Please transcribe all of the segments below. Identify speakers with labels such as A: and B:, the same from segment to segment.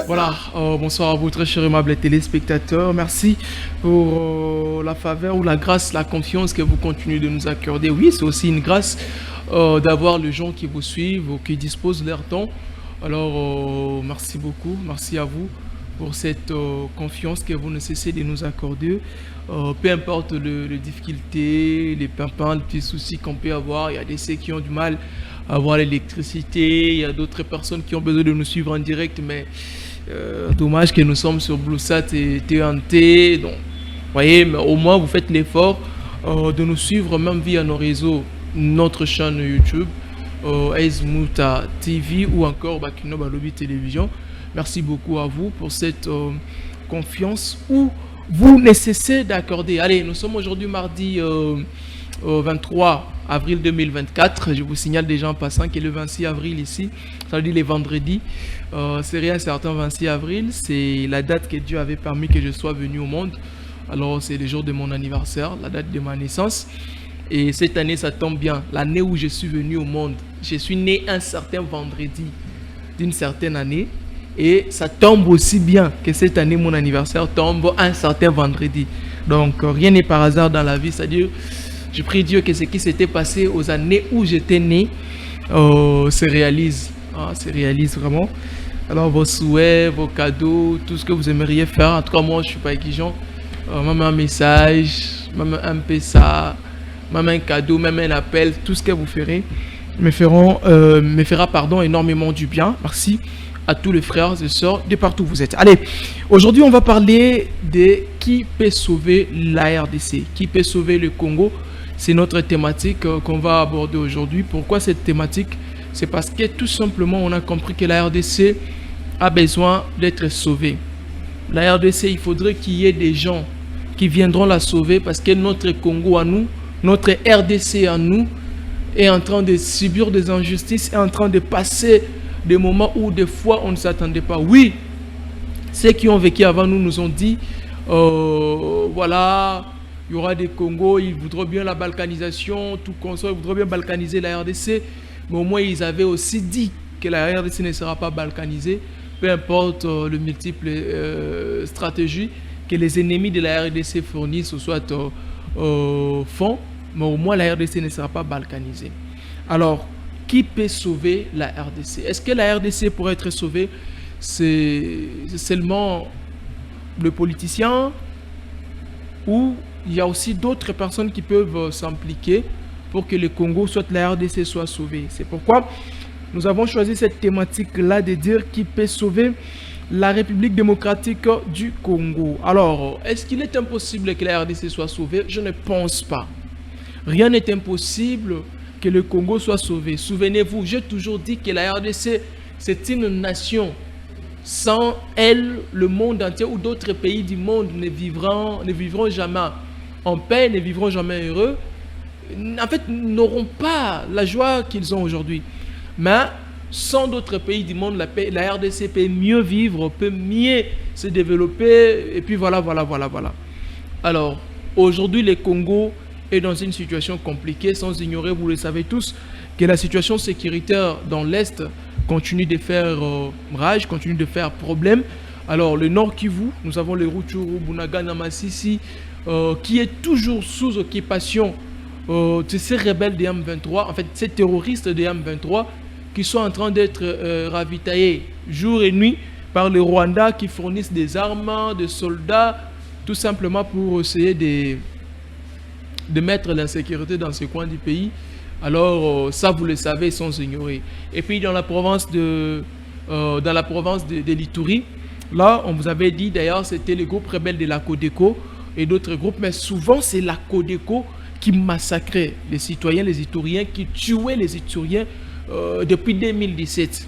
A: Voilà, bonsoir à vous très chers aimables téléspectateurs. Merci pour la faveur ou la grâce, la confiance que vous continuez de nous accorder. Oui, c'est aussi une grâce d'avoir les gens qui vous suivent ou qui disposent de leur temps. Alors, merci beaucoup, merci à vous pour cette confiance que vous ne cessez de nous accorder. Peu importe les difficultés, les pimpins, les petits soucis qu'on peut avoir, il y a des ceux qui ont du mal à avoir l'électricité, il y a d'autres personnes qui ont besoin de nous suivre en direct, mais dommage que nous sommes sur BlueSat et TNT. Donc, voyez, mais au moins vous faites l'effort de nous suivre même via nos réseaux, notre chaîne YouTube, Ezmuta TV ou encore Bakino Balobi Télévision. Merci beaucoup à vous pour cette confiance où vous ne cessez d'accorder. Allez, nous sommes aujourd'hui mardi 23 avril 2024. Je vous signale déjà en passant que le 26 avril ici, ça veut dire les vendredis. C'est rien certain, 26 avril, c'est la date que Dieu avait permis que je sois venu au monde. Alors c'est le jour de mon anniversaire, la date de ma naissance. Et cette année, ça tombe bien. L'année où je suis venu au monde, je suis né un certain vendredi d'une certaine année. Et ça tombe aussi bien que cette année, mon anniversaire tombe un certain vendredi. Donc, rien n'est par hasard dans la vie. C'est-à-dire, je prie Dieu que ce qui s'était passé aux années où j'étais né se réalise. Se réalise vraiment. Alors, vos souhaits, vos cadeaux, tout ce que vous aimeriez faire. En tout cas, moi, je ne suis pas exigeant. Même un message, même un PSA, même un cadeau, même un appel, tout ce que vous ferez me fera énormément du bien. Merci à tous les frères et sœurs de partout où vous êtes. Allez, aujourd'hui on va parler de qui peut sauver la RDC, qui peut sauver le Congo. C'est notre thématique qu'on va aborder aujourd'hui. Pourquoi cette thématique? C'est parce que tout simplement on a compris que la RDC a besoin d'être sauvée. La RDC, il faudrait qu'il y ait des gens qui viendront la sauver parce que notre Congo à nous, notre RDC à nous est en train de subir des injustices, est en train de passer des moments où des fois on ne s'attendait pas. Oui, ceux qui ont vécu avant nous nous ont dit voilà, il y aura des Congos, ils voudraient bien la balkanisation, tout consort, ils voudraient bien balkaniser la RDC, mais au moins ils avaient aussi dit que la RDC ne sera pas balkanisée, peu importe le multiple stratégie que les ennemis de la RDC fournissent ou soit font, mais au moins la RDC ne sera pas balkanisée. Alors, qui peut sauver la RDC? Est-ce que la RDC pourrait être sauvée? C'est seulement le politicien ou il y a aussi d'autres personnes qui peuvent s'impliquer pour que le Congo, soit la RDC, soit sauvé. C'est pourquoi nous avons choisi cette thématique-là de dire qui peut sauver la République démocratique du Congo. Alors, est-ce qu'il est impossible que la RDC soit sauvée? Je ne pense pas. Rien n'est impossible que le Congo soit sauvé. Souvenez-vous, j'ai toujours dit que la RDC, c'est une nation. Sans elle, le monde entier ou d'autres pays du monde ne vivront jamais en paix, ne vivront jamais heureux. En fait, n'auront pas la joie qu'ils ont aujourd'hui. Mais sans d'autres pays du monde, la RDC peut mieux vivre, peut mieux se développer. Et puis voilà. Alors, aujourd'hui, le Congo est dans une situation compliquée, sans ignorer, vous le savez tous, que la situation sécuritaire dans l'Est continue de faire rage, continue de faire problème. Alors, le Nord Kivu, nous avons le Rutshuru, Bunagana, Masisi, qui est toujours sous occupation de ces rebelles de M23, en fait, ces terroristes de M23, qui sont en train d'être ravitaillés jour et nuit par le Rwanda, qui fournissent des armes, des soldats, tout simplement pour essayer de mettre l'insécurité dans ce coin du pays. Alors ça vous le savez sans ignorer. Et puis dans la province de l'Ituri, là on vous avait dit d'ailleurs c'était le groupe rebelle de la Codeco et d'autres groupes, mais souvent c'est la Codeco qui massacrait les citoyens, les Ituriens, qui tuaient les Ituriens depuis 2017.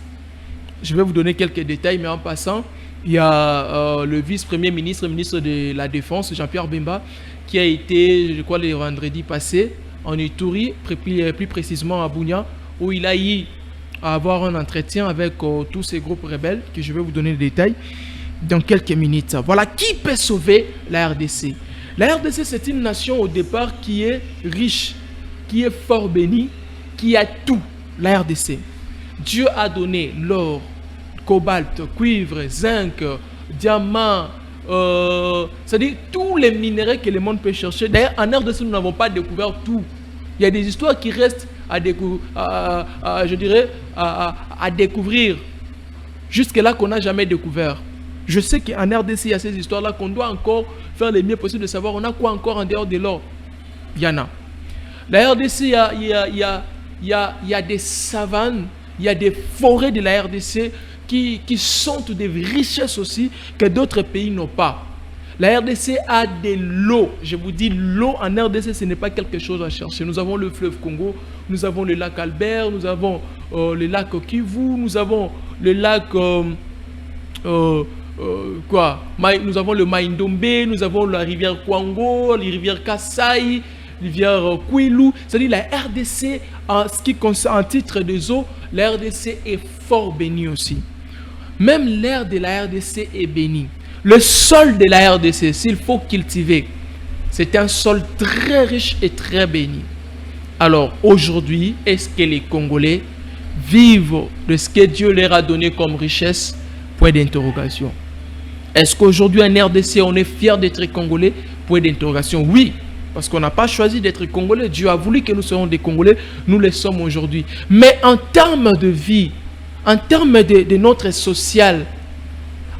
A: Je vais vous donner quelques détails, mais en passant, il y a le vice-premier ministre, ministre de la Défense, Jean-Pierre Bemba, qui a été, je crois, le vendredi passé, en Ituri, plus précisément à Bunia, où il a eu à avoir un entretien avec tous ces groupes rebelles, que je vais vous donner les détails dans quelques minutes. Voilà, qui peut sauver la RDC? La RDC, c'est une nation au départ qui est riche qui est fort béni, qui a tout, la RDC. Dieu a donné l'or, cobalt, cuivre, zinc, diamant, c'est-à-dire tous les minéraux que le monde peut chercher. D'ailleurs, en RDC, nous n'avons pas découvert tout. Il y a des histoires qui restent à découvrir. Jusque-là qu'on n'a jamais découvert. Je sais qu'en RDC, il y a ces histoires-là qu'on doit encore faire le mieux possible de savoir on a quoi encore en dehors de l'or. Il y en a. La RDC, il y a des savanes, il y a des forêts de la RDC qui sont des richesses aussi que d'autres pays n'ont pas. La RDC a de l'eau. Je vous dis, l'eau en RDC, ce n'est pas quelque chose à chercher. Nous avons le fleuve Congo, nous avons le lac Albert, nous avons le lac Kivu, nous avons le lac... nous avons le Maïndombe, nous avons la rivière Kwango, la rivière Kassai, la rivière Kwilu. C'est-à-dire la RDC, en ce qui concerne en titre des eaux, la RDC est fort bénie aussi. Même l'air de la RDC est béni. Le sol de la RDC, s'il faut cultiver, c'est un sol très riche et très béni. Alors aujourd'hui, est-ce que les Congolais vivent de ce que Dieu leur a donné comme richesse? Point d'interrogation. Est-ce qu'aujourd'hui en RDC, on est fiers d'être Congolais? Point d'interrogation. Oui, parce qu'on n'a pas choisi d'être Congolais. Dieu a voulu que nous soyons des Congolais. Nous le sommes aujourd'hui. Mais en termes de vie, en termes de notre social,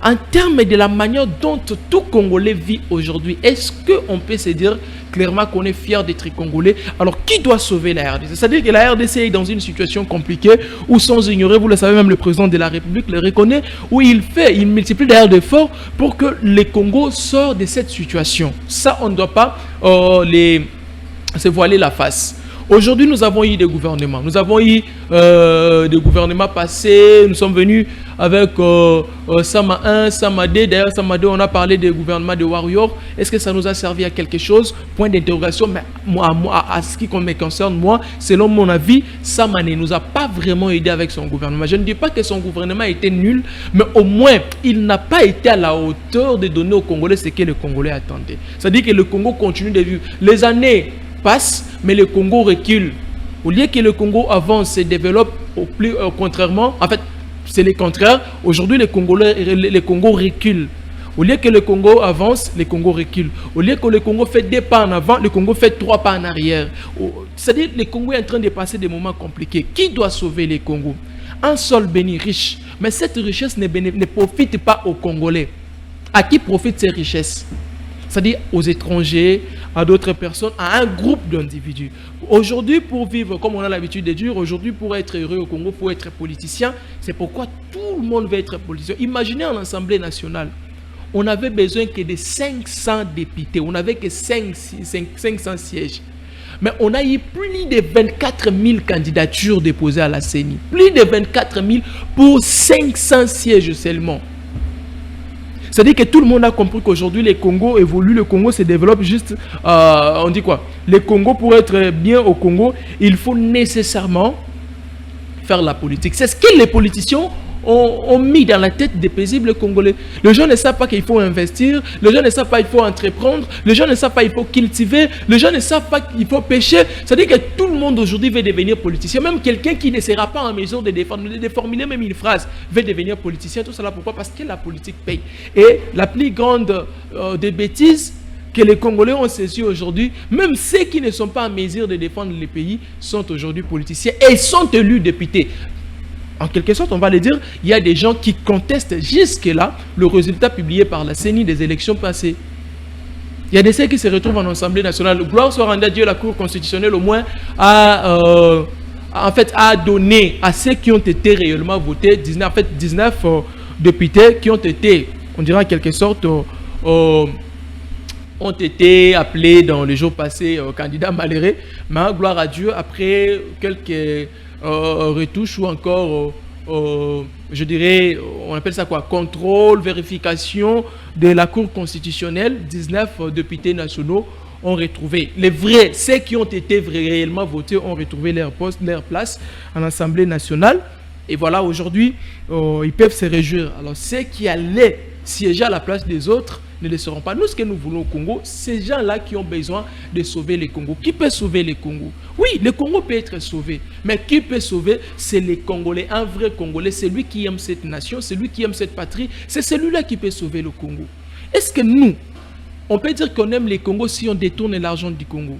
A: en termes de la manière dont tout Congolais vit aujourd'hui, est-ce qu'on peut se dire clairement qu'on est fier d'être Congolais? Alors, qui doit sauver la RDC? C'est-à-dire que la RDC est dans une situation compliquée où, sans ignorer, vous le savez, même le président de la République le reconnaît, où il multiplie d'ailleurs d'efforts pour que le Congo sorte de cette situation. Ça, on ne doit pas se voiler la face. Aujourd'hui, nous avons eu des gouvernements. Nous avons eu des gouvernements passés. Nous sommes venus avec Sama 1, Sama 2. D'ailleurs, Sama 2, on a parlé des gouvernements de Warrior. Est-ce que ça nous a servi à quelque chose? Point d'interrogation. Mais à ce qui me concerne, moi, selon mon avis, Sama ne nous a pas vraiment aidé avec son gouvernement. Je ne dis pas que son gouvernement était nul, mais au moins, il n'a pas été à la hauteur de donner aux Congolais ce que les Congolais attendaient. C'est-à-dire que le Congo continue de vivre. Les années passe, mais le Congo recule. Au lieu que le Congo avance, se développe, contrairement, en fait, c'est le contraire. Aujourd'hui, le Congo recule. Au lieu que le Congo avance, le Congo recule. Au lieu que le Congo fait 2 pas en avant, le Congo fait 3 pas en arrière. C'est-à-dire que le Congo est en train de passer des moments compliqués. Qui doit sauver le Congo? Un sol béni, riche. Mais cette richesse ne profite pas aux Congolais. À qui profitent ces richesses? C'est-à-dire aux étrangers, à d'autres personnes, à un groupe d'individus. Aujourd'hui, pour vivre comme on a l'habitude de dire, aujourd'hui, pour être heureux au Congo, il faut être politicien. C'est pourquoi tout le monde veut être politicien. Imaginez en Assemblée nationale, on n'avait besoin que de 500 députés. On n'avait que 500 sièges. Mais on a eu plus de 24 000 candidatures déposées à la CENI. Plus de 24 000 pour 500 sièges seulement. C'est-à-dire que tout le monde a compris qu'aujourd'hui, le Congo évolue, le Congo se développe juste... on dit quoi? Le Congo, pour être bien au Congo, il faut nécessairement faire la politique. C'est ce que les politiciens ont mis dans la tête des paisibles Congolais. Les gens ne savent pas qu'il faut investir, les gens ne savent pas qu'il faut entreprendre, les gens ne savent pas qu'il faut cultiver, les gens ne savent pas qu'il faut pêcher. C'est-à-dire que tout le monde aujourd'hui veut devenir politicien. Même quelqu'un qui ne sera pas en mesure de formuler même une phrase veut devenir politicien. Tout cela pourquoi? Parce que la politique paye. Et la plus grande des bêtises que les Congolais ont saisi aujourd'hui, même ceux qui ne sont pas en mesure de défendre le pays, sont aujourd'hui politiciens et sont élus députés. En quelque sorte, on va le dire, il y a des gens qui contestent jusque-là le résultat publié par la CENI des élections passées. Il y a des ceux qui se retrouvent en Assemblée nationale. Gloire soit rendue à Dieu, la Cour constitutionnelle au moins a donné à ceux qui ont été réellement votés, 19 députés qui ont été, on dirait en quelque sorte, ont été appelés dans les jours passés candidats malheureux. Mais gloire à Dieu, après quelques... retouche ou encore je dirais, on appelle ça quoi, contrôle, vérification de la Cour constitutionnelle. 19 députés nationaux ont retrouvé, les vrais, ceux qui ont été réellement votés ont retrouvé leur poste, leur place en Assemblée nationale. Et voilà, aujourd'hui, ils peuvent se réjouir. Alors ceux qui allaient siéger à la place des autres, ne le seront pas. Nous, ce que nous voulons au Congo, ces gens-là qui ont besoin de sauver le Congo. Qui peut sauver le Congo? Oui, le Congo peut être sauvé. Mais qui peut sauver? C'est les Congolais. Un vrai Congolais, c'est lui qui aime cette nation, c'est lui qui aime cette patrie. C'est celui-là qui peut sauver le Congo. Est-ce que nous, on peut dire qu'on aime les Congos si on détourne l'argent du Congo?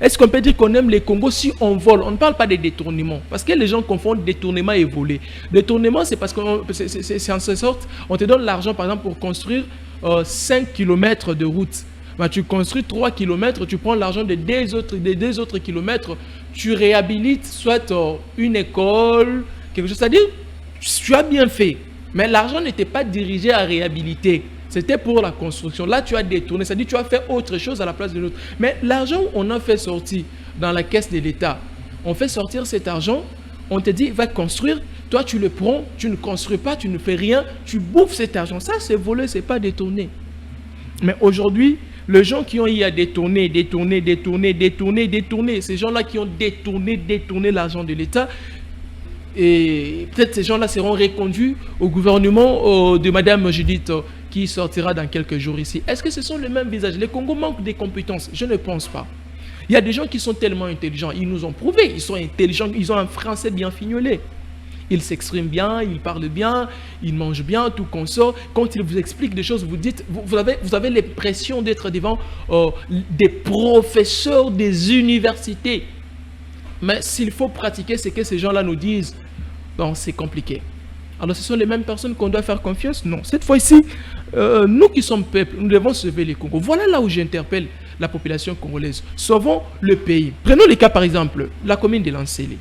A: Est-ce qu'on peut dire qu'on aime les Congos si on vole? On ne parle pas de détournement. Parce que les gens confondent détournement et voler. Détournement, c'est parce que c'est en ce sorte, on te donne l'argent, par exemple, pour construire 5 km de route. Ben, tu construis 3 km, tu prends l'argent des deux autres kilomètres, tu réhabilites soit une école, quelque chose. C'est-à-dire, tu as bien fait. Mais l'argent n'était pas dirigé à réhabiliter. C'était pour la construction. Là, tu as détourné. C'est-à-dire tu as fait autre chose à la place de l'autre. Mais l'argent, on a fait sortir dans la caisse de l'État. On fait sortir cet argent. On te dit, va construire. Toi, tu le prends. Tu ne construis pas. Tu ne fais rien. Tu bouffes cet argent. Ça, c'est volé. Ce n'est pas détourné. Mais aujourd'hui, les gens qui ont eu à détourner, ces gens-là qui ont détourné l'argent de l'État, et peut-être ces gens-là seront reconduits au gouvernement de Madame Judith qui sortira dans quelques jours ici. Est-ce que ce sont les mêmes visages? Les Congos manquent des compétences? Je ne pense pas. Il y a des gens qui sont tellement intelligents, ils nous ont prouvé, ils sont intelligents, ils ont un français bien fignolé. Ils s'expriment bien, ils parlent bien, ils mangent bien, tout consort. Quand ils vous expliquent des choses, vous dites, vous avez l'impression d'être devant des professeurs des universités. Mais s'il faut pratiquer ce que ces gens-là nous disent, bon, c'est compliqué. Alors ce sont les mêmes personnes qu'on doit faire confiance? Non. Cette fois-ci, nous qui sommes peuple, nous devons sauver les Congos. Voilà là où j'interpelle la population congolaise. Sauvons le pays. Prenons le cas par exemple, la commune de Lansele.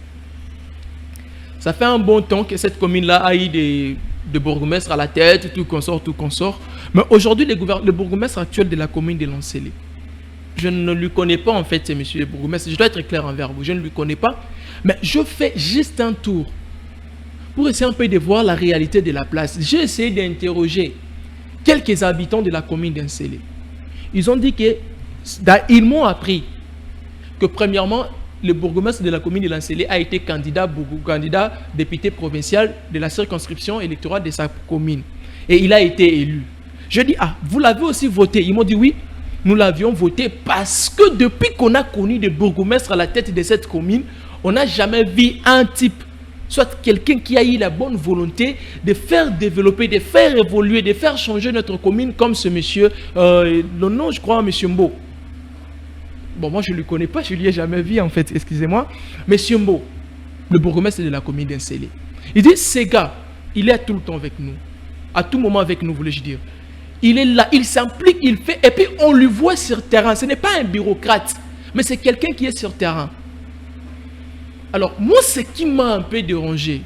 A: Ça fait un bon temps que cette commune-là a eu des bourgmestres à la tête, tout consort. Mais aujourd'hui, le bourgmestre actuel de la commune de Lansele, je ne lui connais pas en fait, monsieur le bourgmestre. Je dois être clair envers vous, je ne lui connais pas. Mais je fais juste un tour pour essayer un peu de voir la réalité de la place. J'ai essayé d'interroger quelques habitants de la commune d'Nsele. Ils ont dit que, ils m'ont appris que premièrement, le bourgmestre de la commune de Lansele a été candidat député provincial de la circonscription électorale de sa commune. Et il a été élu. Je dis, ah, vous l'avez aussi voté? Ils m'ont dit oui, nous l'avions voté parce que depuis qu'on a connu des bourgmestres à la tête de cette commune, on n'a jamais vu un type, soit quelqu'un qui a eu la bonne volonté de faire développer, de faire évoluer, de faire changer notre commune comme ce monsieur, le nom je crois, monsieur Mbo. Bon, moi je ne le connais pas, je ne l'ai jamais vu en fait, excusez-moi. Monsieur Mbo, le bourgmestre de la commune d'Nsele. Il dit, ce gars, il est tout le temps avec nous. À tout moment avec nous, voulais-je dire. Il est là, il s'implique, il fait, et puis on le voit sur terrain. Ce n'est pas un bureaucrate, mais c'est quelqu'un qui est sur terrain. Alors, moi, ce qui m'a un peu dérangé,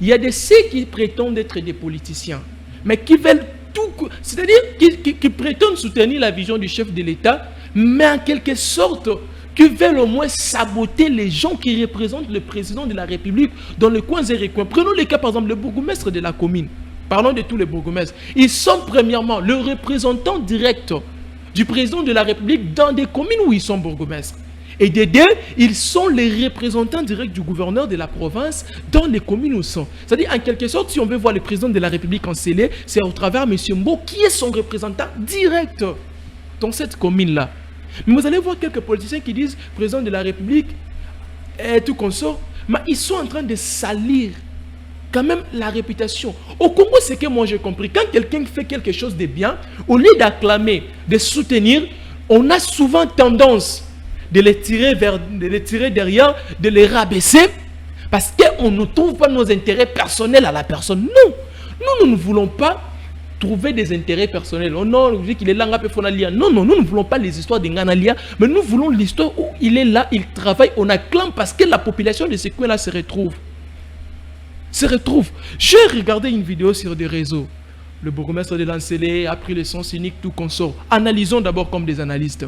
A: il y a de ceux qui prétendent être des politiciens, mais qui veulent tout, c'est-à-dire qui prétendent soutenir la vision du chef de l'État, mais en quelque sorte, qui veulent au moins saboter les gens qui représentent le président de la République dans le coin et recoin. Prenons le cas, par exemple, le bourgmestre de la commune. Parlons de tous les bourgmestres. Ils sont premièrement le représentant direct du président de la République dans des communes où ils sont bourgmestres. Et des deux, ils sont les représentants directs du gouverneur de la province dans les communes où ils sont. C'est-à-dire, en quelque sorte, si on veut voir le président de la République en scellé, c'est au travers M. Mbo qui est son représentant direct dans cette commune-là. Mais vous allez voir quelques politiciens qui disent président de la République et tout consort, mais ils sont en train de salir quand même la réputation. Au Congo, c'est que moi j'ai compris, quand quelqu'un fait quelque chose de bien, au lieu d'acclamer, de soutenir, on a souvent tendance de les tirer derrière, de les rabaisser, parce qu'on ne trouve pas nos intérêts personnels à la personne. Non, nous ne voulons pas trouver des intérêts personnels. Oh non, vous dites qu'il est là, non, nous ne voulons pas les histoires de Nganalia, mais nous voulons l'histoire où il est là, il travaille, on acclame parce que la population de ce coin-là se retrouve. J'ai regardé une vidéo sur des réseaux. Le bourgmestre de Lansele a pris le sens unique, tout consort. Analysons d'abord comme des analystes.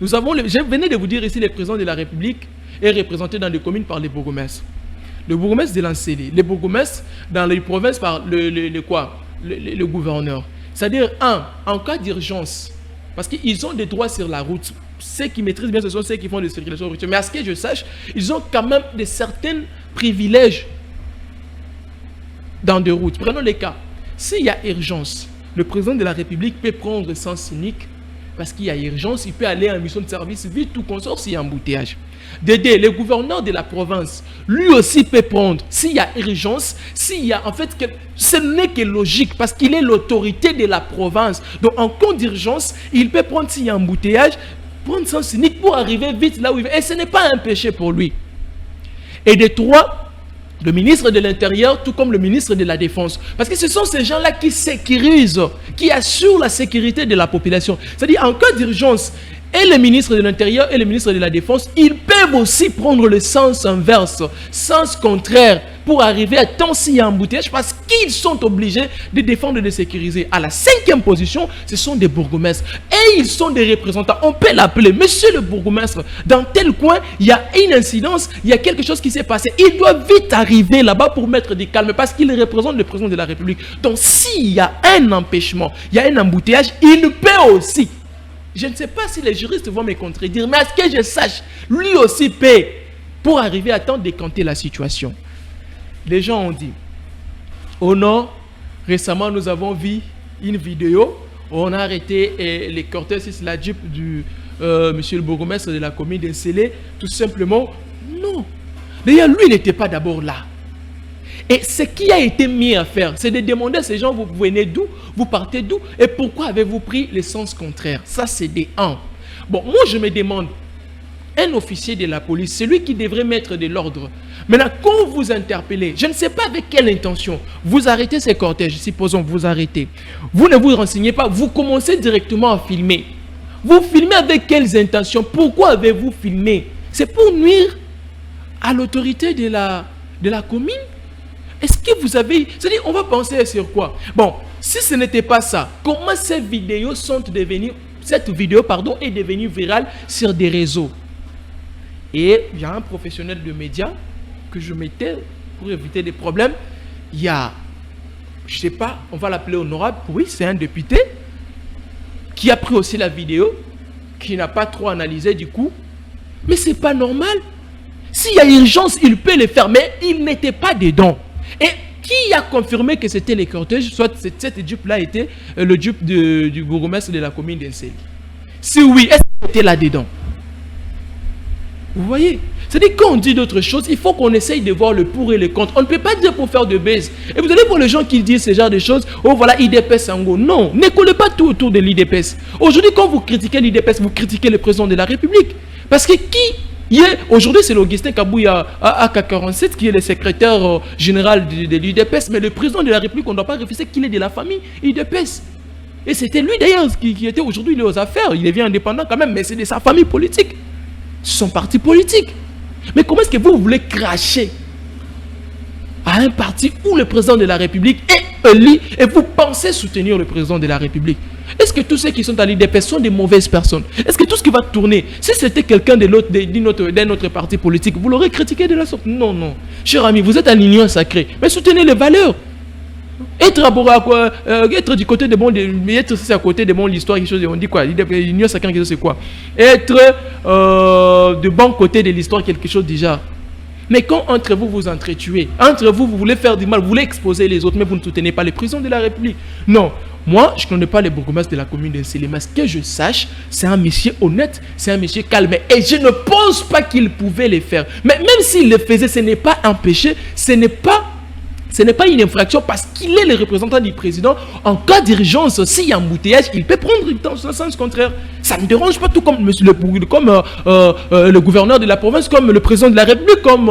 A: Je venais de vous dire ici, le président de la République est représenté dans les communes par les bourgmestres. Le bourgmestre de Lansele, les bourgmestres dans les provinces par le gouverneur. C'est-à-dire, en cas d'urgence, parce qu'ils ont des droits sur la route, ceux qui maîtrisent bien, ce sont ceux qui font des circulations routières. Mais à ce que je sache, ils ont quand même de certains privilèges dans des routes. Prenons les cas. S'il y a urgence, le président de la République peut prendre sans cynique, parce qu'il y a urgence, il peut aller en mission de service vite ou consort s'il y a embouteillage. Dédé, le gouverneur de la province, lui aussi peut prendre, s'il y a urgence, s'il y a en fait, ce n'est que logique, parce qu'il est l'autorité de la province. Donc en cas d'urgence, il peut prendre s'il y a embouteillage, prendre sans cynique pour arriver vite là où il veut. Et ce n'est pas un péché pour lui. Et de trois, le ministre de l'Intérieur, tout comme le ministre de la Défense. Parce que ce sont ces gens-là qui sécurisent, qui assurent la sécurité de la population. C'est-à-dire, en cas d'urgence, et le ministre de l'Intérieur et le ministre de la Défense, ils peuvent aussi prendre le sens inverse, sens contraire, pour arriver à temps s'il y a embouteillage, parce qu'ils sont obligés de défendre et de sécuriser. À la 5e position, ce sont des bourgmestres. Et ils sont des représentants. On peut l'appeler, monsieur le bourgmestre, dans tel coin, il y a une incidence, il y a quelque chose qui s'est passé. Il doit vite arriver là-bas pour mettre du calme, parce qu'il représente le président de la République. Donc, s'il y a un empêchement, il y a un embouteillage, il peut aussi. Je ne sais pas si les juristes vont me contredire, mais à ce que je sache, lui aussi paie pour arriver à temps décanter la situation. Les gens ont dit, oh non, récemment nous avons vu une vidéo où on a arrêté les cortèges, c'est la Jeep du monsieur le bourgmestre de la commune d'Ensélé, tout simplement. Non. D'ailleurs, lui, il n'était pas d'abord là. Et ce qui a été mis à faire, c'est de demander à ces gens, vous venez d'où, vous partez d'où, et pourquoi avez-vous pris le sens contraire? Ça, c'est des 1. Bon, moi, je me demande, un officier de la police, celui qui devrait mettre de l'ordre. Maintenant, quand vous interpellez, je ne sais pas avec quelle intention, vous arrêtez ces cortèges, supposons vous arrêtez. Vous ne vous renseignez pas, vous commencez directement à filmer. Vous filmez avec quelles intentions? Pourquoi avez-vous filmé? C'est pour nuire à l'autorité de la commune? Est-ce que vous avez... C'est-à-dire, on va penser sur quoi? Bon, si ce n'était pas ça, comment ces vidéos sont devenues... Cette vidéo, pardon, est devenue virale sur des réseaux. Et il y a un professionnel de médias que je mettais pour éviter des problèmes. Il y a, je ne sais pas, on va l'appeler honorable. Oui, c'est un député qui a pris aussi la vidéo, qui n'a pas trop analysé du coup. Mais ce n'est pas normal. S'il y a urgence, il peut le faire, mais il n'était pas dedans. Et qui a confirmé que c'était les cortèges, soit cette Jeep-là était le Jeep du bourgmestre de la commune d'Ensélé? Si oui, est-ce qu'il était là-dedans? Vous voyez? C'est-à-dire quand on dit d'autres choses, il faut qu'on essaye de voir le pour et le contre. On ne peut pas dire pour faire de bêtises. Et vous allez voir les gens qui disent ce genre de choses, oh voilà, IDPS en gros. Non, ne collez pas tout autour de l'IDPS. Aujourd'hui, quand vous critiquez l'IDPS, vous critiquez le président de la République. Parce que aujourd'hui, c'est l'Augustin Kabouya AK47 qui est le secrétaire général de l'IDPS, mais le président de la République, on ne doit pas refuser qu'il est de la famille IDPS. Et c'était lui d'ailleurs qui était aujourd'hui, il est aux affaires, il devient indépendant quand même, mais c'est de sa famille politique, son parti politique. Mais comment est-ce que vous voulez cracher à un parti où le président de la République est élu et vous pensez soutenir le président de la République? Est-ce que tous ceux qui sont à l'IDPS sont des mauvaises personnes? Est-ce que tout ce qui va tourner, si c'était quelqu'un d'un autre parti politique, vous l'aurez critiqué de la sorte? Non, non. Cher ami, vous êtes un union sacré, mais soutenez les valeurs. Être à quoi, être du côté de bon, mais être aussi à côté de bon l'histoire, quelque chose, on dit quoi? L'union sacrée, c'est quoi? Être de bon côté de l'histoire, quelque chose déjà. Mais quand entre vous vous entretuez, entre vous vous voulez faire du mal, vous voulez exposer les autres, mais vous ne soutenez pas les présidents de la République. Non, moi je ne connais pas les bourgmestres de la commune d'Ensélé, mais ce que je sache, c'est un monsieur honnête, c'est un monsieur calme. Et je ne pense pas qu'il pouvait le faire. Mais même s'il le faisait, ce n'est pas un péché, ce n'est pas une infraction parce qu'il est le représentant du président. En cas d'urgence, s'il y a un embouteillage, il peut prendre dans le sens contraire. Ça ne me dérange pas, tout comme le gouverneur de la province, comme le président de la République, comme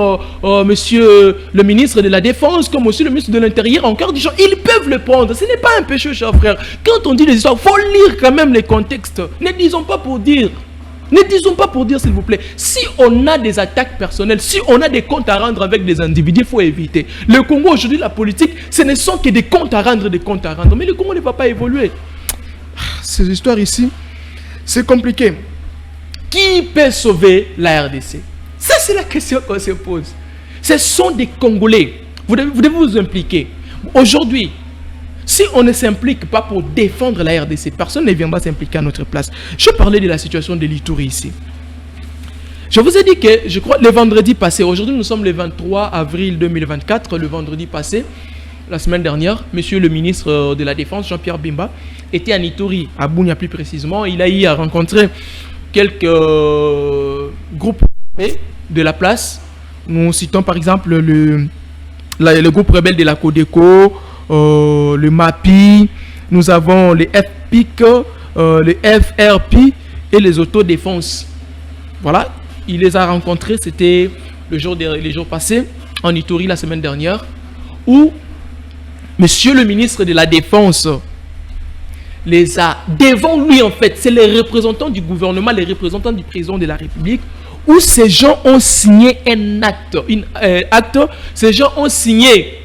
A: monsieur le ministre de la Défense, comme aussi le ministre de l'Intérieur. En cas d'urgence, ils peuvent le prendre. Ce n'est pas un péché, cher frère. Quand on dit des histoires, il faut lire quand même les contextes. Ne disons pas pour dire. Ne disons pas pour dire, s'il vous plaît. Si on a des attaques personnelles, si on a des comptes à rendre avec des individus, il faut éviter. Le Congo, aujourd'hui, la politique, ce ne sont que des comptes à rendre, des comptes à rendre. Mais le Congo ne va pas évoluer. Ces histoires ici, c'est compliqué. Qui peut sauver la RDC? Ça, c'est la question qu'on se pose. Ce sont des Congolais. Vous devez vous impliquer. Aujourd'hui, si on ne s'implique pas pour défendre la RDC, personne ne viendra s'impliquer à notre place. Je parlais de la situation de l'Ituri ici. Je vous ai dit que, je crois, le vendredi passé, aujourd'hui nous sommes le 23 avril 2024, le vendredi passé, la semaine dernière, monsieur le ministre de la Défense, Jean-Pierre Bemba, était à Nitori, à Bunia plus précisément. Il a eu à rencontrer quelques groupes de la place. Nous citons par exemple le groupe rebelle de la Codeco, le MAPI, nous avons les FPIC, le FRP et les autodéfenses. Voilà, il les a rencontrés, c'était les jours passés, en Ituri la semaine dernière, où monsieur le ministre de la Défense les a, devant lui en fait, c'est les représentants du gouvernement, les représentants du président de la République, où ces gens ont signé un acte, ces gens ont signé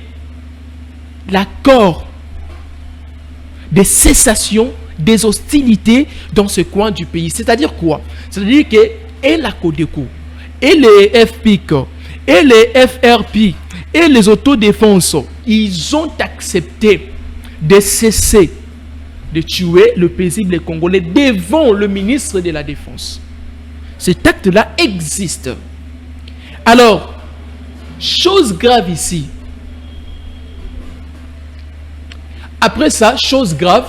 A: l'accord de cessation des hostilités dans ce coin du pays. C'est-à-dire quoi? C'est-à-dire que et la Codeco, et les FPIC, et les FRP, et les autodéfenses, ils ont accepté de cesser de tuer le paisible Congolais devant le ministre de la Défense. Cet acte-là existe. Alors, chose grave ici. Après ça, chose grave,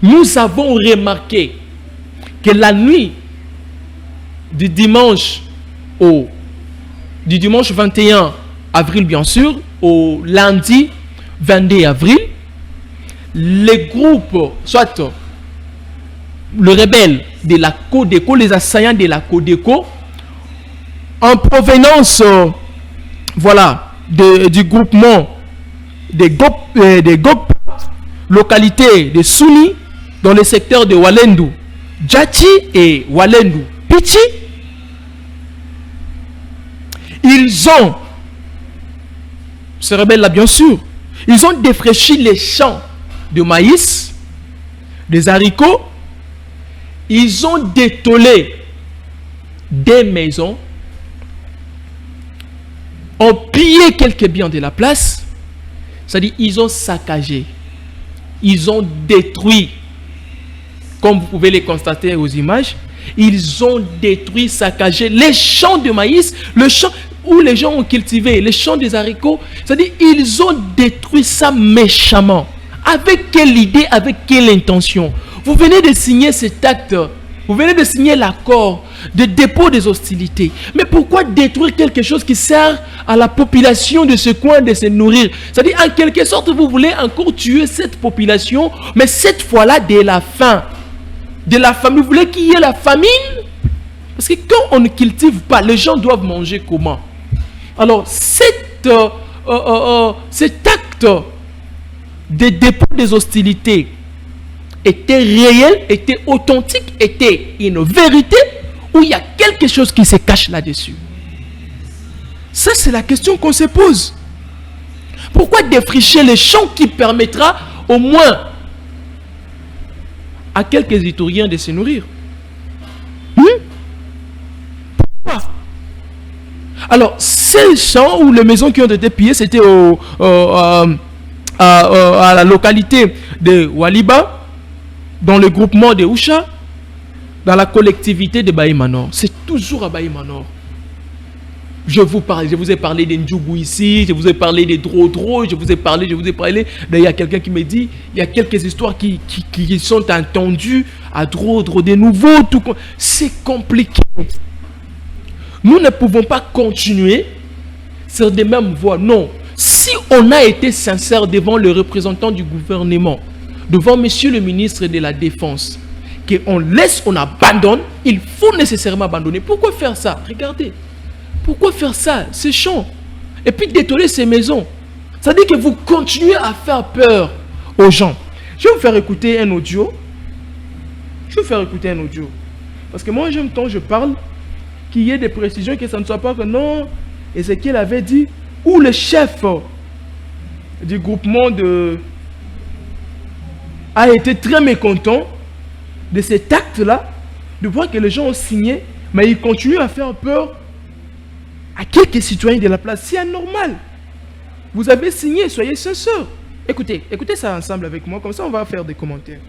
A: nous avons remarqué que la nuit du dimanche 21 avril, bien sûr, au lundi 22 avril, les groupes, soit le rebelle de la Codeco, les assaillants de la Codeco, en provenance voilà, du groupement des GOP, localité de Souni, dans le secteur de Walendu, Djati et Walendu, Pichi, ils ont, ce rebelle-là bien sûr, ils ont défraîchi les champs de maïs, des haricots, ils ont détolé des maisons, ont pillé quelques biens de la place, c'est-à-dire ils ont saccagé, ils ont détruit, comme vous pouvez les constater aux images, ils ont détruit, saccagé les champs de maïs, le champ où les gens ont cultivé, les champs des haricots, c'est-à-dire ils ont détruit ça méchamment. Avec quelle idée, avec quelle intention? Vous venez de signer cet acte, vous venez de signer l'accord de dépôt des hostilités. Mais pourquoi détruire quelque chose qui sert à la population de ce coin de se nourrir? C'est-à-dire, en quelque sorte, vous voulez encore tuer cette population, mais cette fois-là, de la faim. De la famine. Vous voulez qu'il y ait la famine? Parce que quand on ne cultive pas, les gens doivent manger comment? Alors, cet acte de dépôt des hostilités était réel, était authentique, était une vérité, ou il y a quelque chose qui se cache là-dessus? Ça, c'est la question qu'on se pose. Pourquoi défricher les champs qui permettra au moins à quelques Ituriens de se nourrir? Pourquoi? Alors, ces champs ou les maisons qui ont été pillées, c'était à la localité de Waliba, dans le groupement de Oucha, dans la collectivité de Baïmanor. C'est toujours à Baïmanor. Je vous ai parlé de Ndjougou ici, je vous ai parlé de Drodro, je vous ai parlé. Il y a quelqu'un qui me dit, il y a quelques histoires qui sont entendues à Drodro, de nouveau. C'est compliqué. Nous ne pouvons pas continuer sur des mêmes voies. Non. Si on a été sincère devant le représentant du gouvernement, devant monsieur le ministre de la Défense, qu'on laisse, on abandonne, il faut nécessairement abandonner. Pourquoi faire ça? Regardez. Pourquoi faire ça, ces champs? Et puis détoler ces maisons. Ça dit que vous continuez à faire peur aux gens. Je vais vous faire écouter un audio. Parce que moi, j'aime tant je parle, qu'il y ait des précisions, que ça ne soit pas que non, Ézéchiel avait dit, ou le chef du groupement a été très mécontent de cet acte-là, de voir que les gens ont signé, mais ils continuent à faire peur à quelques citoyens de la place. C'est anormal. Vous avez signé, soyez sincères. Écoutez ça ensemble avec moi, comme ça on va faire des commentaires.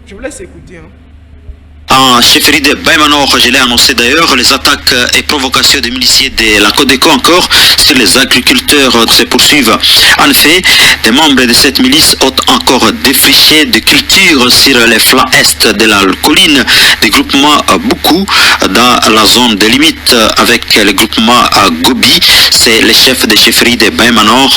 A: Je vous laisse écouter.
B: En chefferie de Baïmanor, je l'ai annoncé d'ailleurs, les attaques et provocations des miliciens de la Codeco encore sur les agriculteurs se poursuivent. En effet, des membres de cette milice ont encore défriché des cultures sur les flancs est de la colline du groupement Boukou dans la zone de limite avec le groupement Gobi. C'est le chef de chefferie de Baïmanor,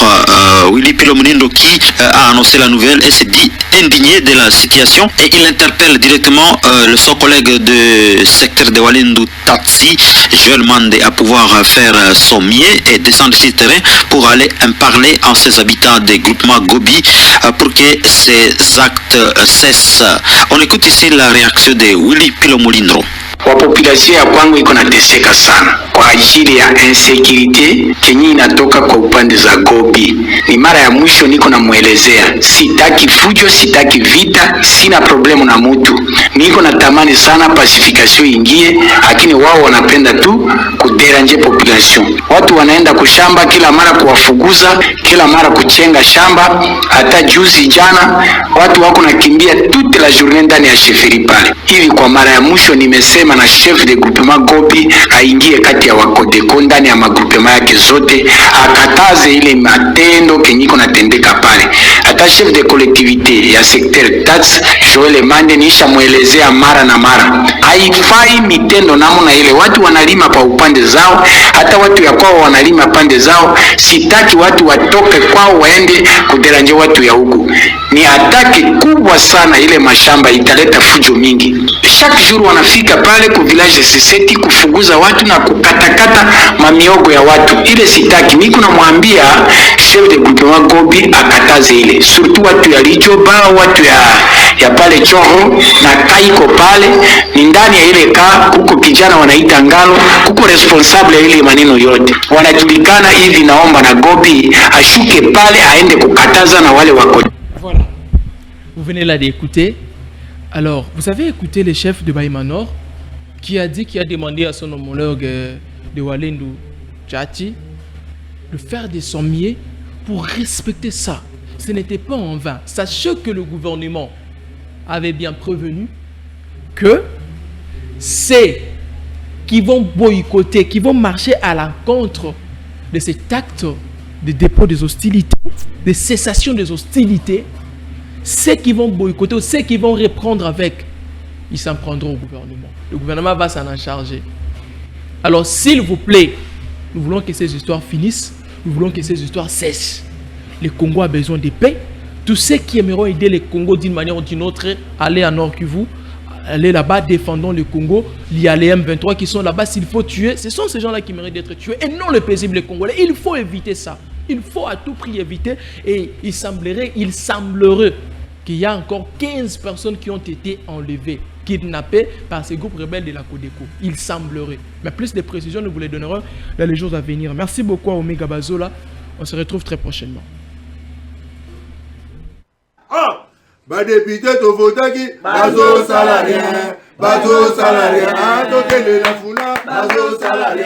B: Willy Pilomonindo, qui a annoncé la nouvelle et s'est dit indigné de la situation et il interpelle directement son collègue de secteur de Walendu Tatsi, Joël Mandé, à pouvoir faire son mieux et descendre sur le terrain pour aller en parler en ses habitants des groupements Gobi pour que ces actes cessent. On écoute ici la réaction de Willy Pilomolindro.
C: Wapopulasio ya kwangu iko nateseka sana kwa ajili ya insecurity kenye inatoka kwa upande za Gobi. Ni mara ya mwisho niko namuelezea, sitaki fujo, sitaki vita, sina problemu na mutu. Niko natamani sana pacification ingie, lakini wao wanapenda tu kuderanje population. Watu wanaenda kushamba kila mara kuwafuguza, kila mara kuchenga shamba. Hata juzi jana watu wako nakimbia toute la journée ndani ya sheferi pale. Hivi kwa mara ya mwisho nimesema na chef de groupement Gobi aingie kati ya wakodeko ndani ya magroupement yake zote, akataze ile matendo kenyiko natendeka pale. Hata chef de collectivité ya secteur tax Joel Mande nisha muelezea mara na mara, haifai mitendo namna ile. Watu wanalima pa upande zao, hata watu ya kwao wanalima pande zao. Sitaki watu watoke kwao waende kuderanje watu ya huku. Ni ataki kubwa sana, ile mashamba italeta fujo mingi. Chaque jour wanafika pale ku village siseti kufuguza watu na kukatakata mamiogo ya watu. Ile sitaki. Niko namwambia chef de groupement Gobi akataze ile. Surtout watu ya Lijoba, watu ya pale Choho na Kaiko pale, ni ndani ya ile kuko kijana wanaita Ngalo, kuko responsable ya ile maneno yote. Wanajulikana hivi, naomba na Gobi ashuke pale aende kukataza na wale wako.
A: Voilà. Vous venez là d'écouter. Alors, vous avez écouté le chef de Baïmanor qui a dit, qui a demandé à son homologue de Walendu Tchati de faire des sommiers pour respecter ça. Ce n'était pas en vain. Sachez que le gouvernement avait bien prévenu que c'est qui vont boycotter, qui vont marcher à l'encontre de cet acte de dépôt des hostilités, de cessation des hostilités, ceux qui vont boycotter, ceux qui vont reprendre avec, ils s'en prendront au gouvernement. Le gouvernement va s'en charger. Alors, s'il vous plaît, nous voulons que ces histoires finissent, nous voulons que ces histoires cessent. Le Congo a besoin de paix. Tous ceux qui aimeront aider le Congo d'une manière ou d'une autre, allez à Nord Kivu, allez là-bas, défendons le Congo. Il y a les M23 qui sont là-bas, s'il faut tuer, ce sont ces gens-là qui méritent d'être tués et non le paisible Congolais. Il faut éviter ça. Il faut à tout prix éviter, et il semblerait qu'il y a encore 15 personnes qui ont été enlevées, kidnappées par ces groupes rebelles de la Codeco. Il semblerait. Mais plus de précisions, nous vous les donnerons dans les jours à venir. Merci beaucoup à Omega Bazola. On se retrouve très prochainement.
D: Ah, bah député to votaki, bazo salarié, ah, toke de la funa, bazo salarié.